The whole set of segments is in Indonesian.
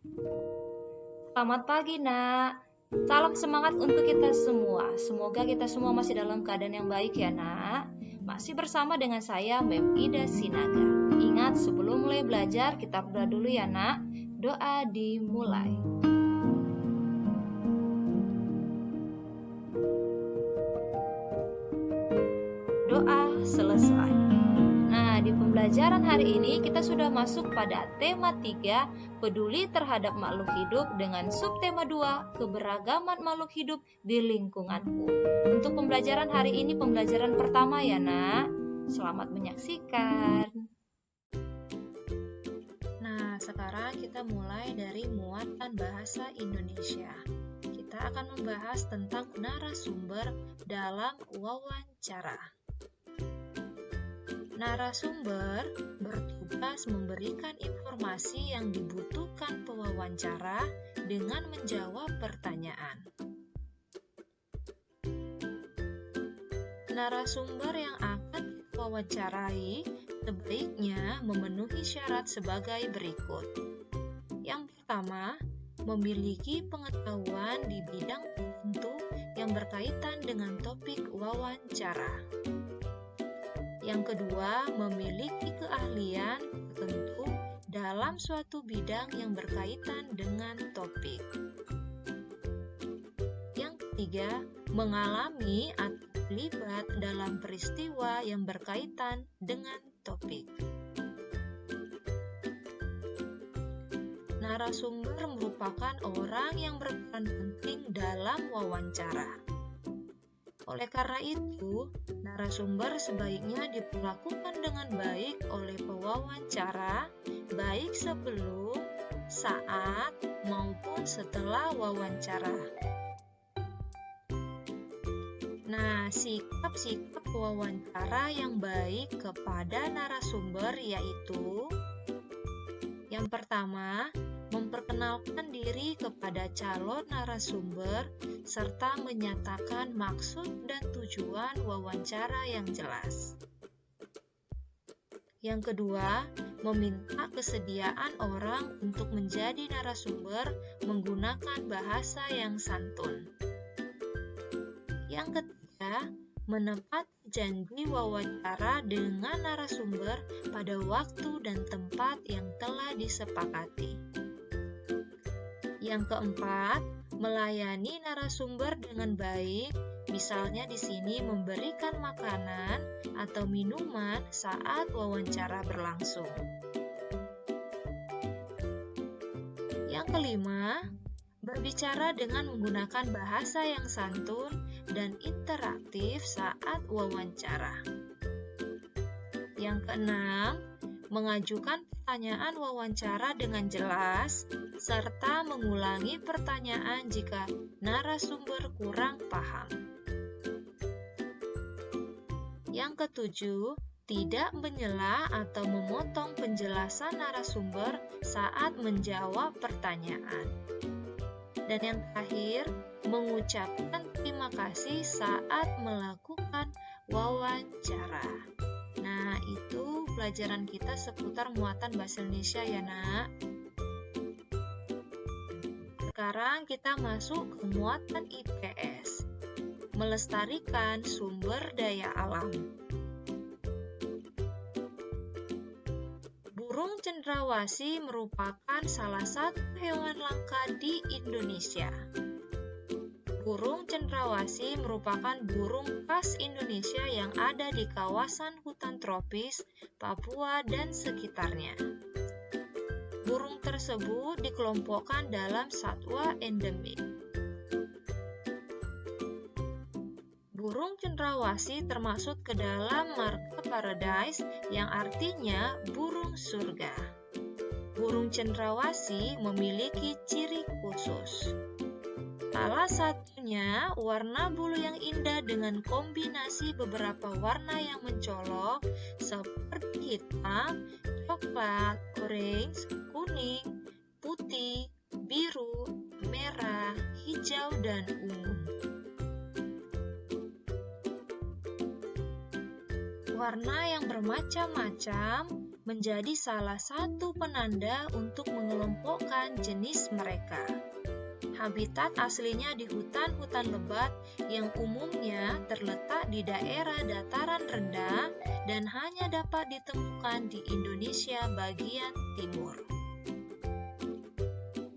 Selamat pagi, Nak. Salam semangat untuk kita semua. Semoga kita semua masih dalam keadaan yang baik ya, Nak. Masih bersama dengan saya, Mem Ida Sinaga. Ingat, sebelum mulai belajar, kita berdoa dulu ya, Nak. Doa dimulai. Doa selesai. Nah, di pembelajaran hari ini kita sudah masuk pada tema 3, peduli terhadap makhluk hidup, dengan subtema 2, keberagaman makhluk hidup di lingkunganku. Untuk pembelajaran hari ini pembelajaran pertama ya, Nak. Selamat menyaksikan. Nah, sekarang kita mulai dari muatan bahasa Indonesia. Kita akan membahas tentang narasumber dalam wawancara. Narasumber bertugas memberikan informasi yang dibutuhkan pewawancara dengan menjawab pertanyaan. Narasumber yang akan diwawancarai sebaiknya memenuhi syarat sebagai berikut. Yang pertama, memiliki pengetahuan di bidang tertentu yang berkaitan dengan topik wawancara. Yang kedua, memiliki keahlian tertentu dalam suatu bidang yang berkaitan dengan topik. Yang ketiga, mengalami atau terlibat dalam peristiwa yang berkaitan dengan topik. Narasumber merupakan orang yang berperan penting dalam wawancara. Oleh karena itu, narasumber sebaiknya diperlakukan dengan baik oleh pewawancara, baik sebelum, saat, maupun setelah wawancara. Nah, sikap-sikap wawancara yang baik kepada narasumber yaitu: yang pertama, memperkenalkan diri kepada calon narasumber serta menyatakan maksud dan tujuan wawancara yang jelas. Yang kedua, meminta kesediaan orang untuk menjadi narasumber menggunakan bahasa yang santun. Yang ketiga, menepati janji wawancara dengan narasumber pada waktu dan tempat yang telah disepakati. Yang keempat, melayani narasumber dengan baik, misalnya di sini memberikan makanan atau minuman saat wawancara berlangsung. Yang kelima, berbicara dengan menggunakan bahasa yang santun dan interaktif saat wawancara. Yang keenam, mengajukan pertanyaan wawancara dengan jelas, serta mengulangi pertanyaan jika narasumber kurang paham. Yang ketujuh, tidak menyela atau memotong penjelasan narasumber saat menjawab pertanyaan. Dan yang terakhir, mengucapkan terima kasih saat melakukan wawancara. Nah, itu pelajaran kita seputar muatan bahasa Indonesia ya, Nak. Sekarang kita masuk ke muatan IPS, melestarikan sumber daya alam. Burung cendrawasih merupakan salah satu hewan langka di Indonesia. Burung cendrawasih merupakan burung khas Indonesia yang ada di kawasan hutan tropis, Papua, dan sekitarnya. Burung tersebut dikelompokkan dalam satwa endemik. Burung cendrawasih termasuk ke dalam marga Paradise yang artinya burung surga. Burung cendrawasih memiliki ciri khusus. Salah satunya warna bulu yang indah dengan kombinasi beberapa warna yang mencolok seperti hitam, coklat, orange, kuning, putih, biru, merah, hijau, dan ungu. Warna yang bermacam-macam menjadi salah satu penanda untuk mengelompokkan jenis mereka. Habitat aslinya di hutan-hutan lebat yang umumnya terletak di daerah dataran rendah dan hanya dapat ditemukan di Indonesia bagian timur.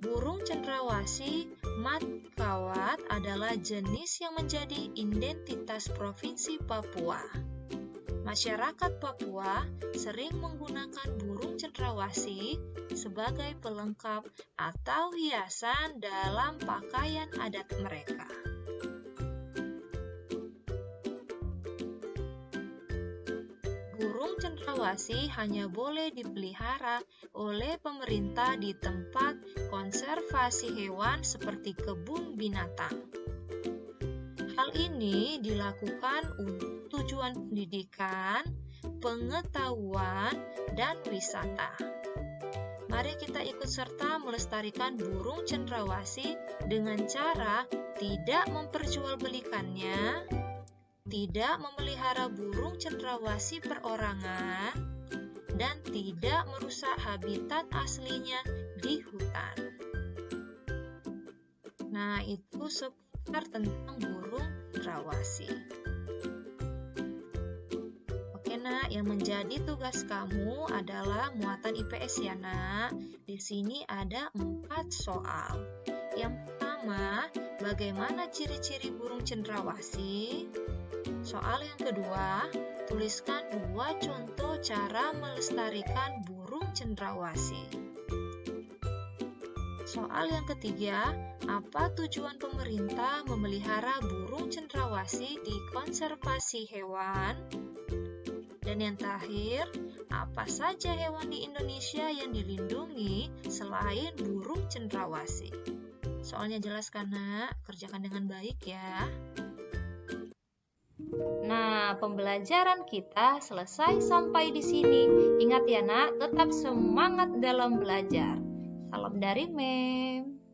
Burung cendrawasih matkawat adalah jenis yang menjadi identitas Provinsi Papua. Masyarakat Papua sering menggunakan burung cendrawasih sebagai pelengkap atau hiasan dalam pakaian adat mereka. Burung cendrawasih hanya boleh dipelihara oleh pemerintah di tempat konservasi hewan seperti kebun binatang. Hal ini dilakukan untuk tujuan pendidikan, pengetahuan, dan wisata. Mari kita ikut serta melestarikan burung cendrawasih dengan cara tidak memperjualbelikannya, tidak memelihara burung cendrawasih perorangan, dan tidak merusak habitat aslinya di hutan. Nah, itu seputar tentang burung cendrawasih. Oke nak, yang menjadi tugas kamu adalah muatan IPS ya nak. Di sini ada 4 soal. Yang pertama, bagaimana ciri-ciri burung cendrawasih? Soal yang kedua, tuliskan 2 contoh cara melestarikan burung cendrawasih. Soal yang ketiga, apa tujuan pemerintah memelihara burung cendrawasih di konservasi hewan? Dan yang terakhir, apa saja hewan di Indonesia yang dilindungi selain burung cendrawasih? Soalnya jelas kan nak? Kerjakan dengan baik ya. Nah, pembelajaran kita selesai sampai di sini. Ingat ya nak, tetap semangat dalam belajar. Salam dari Mem.